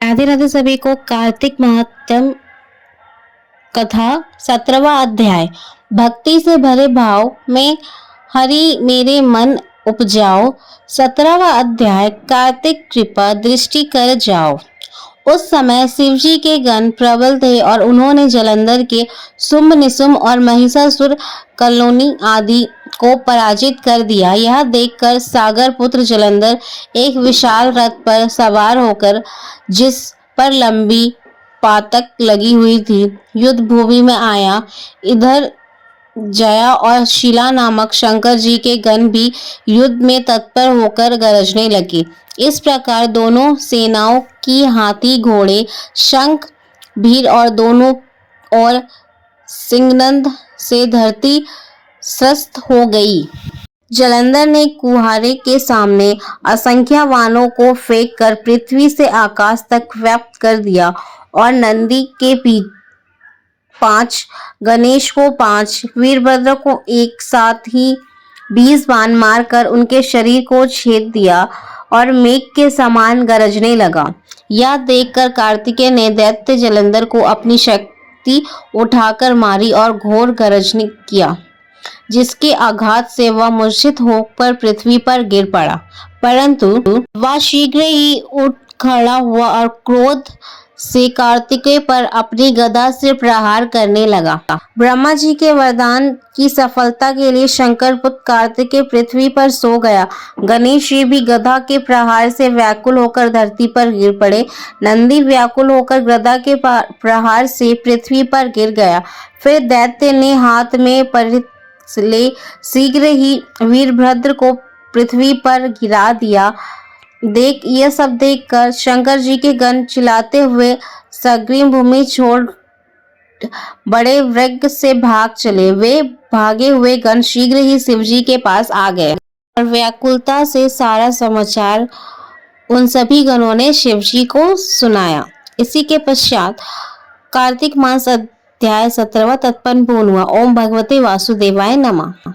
राधे राधे सभी को। कार्तिक महात्म कथा 17वां अध्याय। भक्ति से भरे भाव में हरि मेरे मन उपजाओ। 17वां अध्याय। कार्तिक कृपा दृष्टि कर जाओ। उस समय शिवजी के गण प्रबल थे और उन्होंने जलंधर के शुंभ निशुंभ और महिषासुर कलोनी आदि को पराजित कर दिया। यह देखकर सागर पुत्र जलंधर एक विशाल रथ पर सवार होकर, जिस पर लंबी पातक लगी हुई थी, युद्ध भूमि में आया। इधर जया और शीला नामक शंकर जी के गण भी युद्ध में तत्पर होकर गरजने लगे। इस प्रकार दोनों सेनाओं की हाथी घोड़े शंख भीर और दोनों और सिंगनंद से धरती स्रस्त हो गई। जलंधर ने कुहारे के सामने असंख्य वाणों को फेंक कर पृथ्वी से आकाश तक व्याप्त कर दिया और नंदी के 5, गणेश को 5, वीरभद्र को एक साथ ही 20 बाण मारकर उनके शरीर को छेद दिया और मेघ के समान गरजने लगा। यह देखकर कार्तिकेय ने दैत्य जलंधर को अपनी शक्ति उठाकर मारी और घोर गरजने किया, जिसके आघात से वह मूर्छित होकर पृथ्वी पर गिर पड़ा। परंतु वह शीघ्र ही उठ खड़ा हुआ और क्रोध से कार्तिकेय पर अपनी गदा से प्रहार करने लगा। ब्रह्मा जी के वरदान की सफलता के लिए शंकर पुत्र कार्तिकेय पृथ्वी पर सो गया। गणेश जी भी गदा के प्रहार से व्याकुल होकर धरती पर गिर पड़े। नंदी व्याकुल होकर गदा के प्रहार से पृथ्वी पर गिर गया। फिर दैत्य ने हाथ में परित ले शीघ्र ही वीरभद्र को पृथ्वी पर गिरा दिया। यह सब देखकर शंकर जी के गण चिल्लाते हुए संग्राम भूमि छोड़ बड़े वेग से भाग चले। वे भागे हुए गण शीघ्र ही शिवजी के पास आ गए और व्याकुलता से सारा समाचार उन सभी गणों ने शिवजी को सुनाया। इसी के पश्चात कार्तिक मास अध्याय 17वां तत्पन्न पूर्ण हुआ। ओम भगवते वासुदेवाय नमः।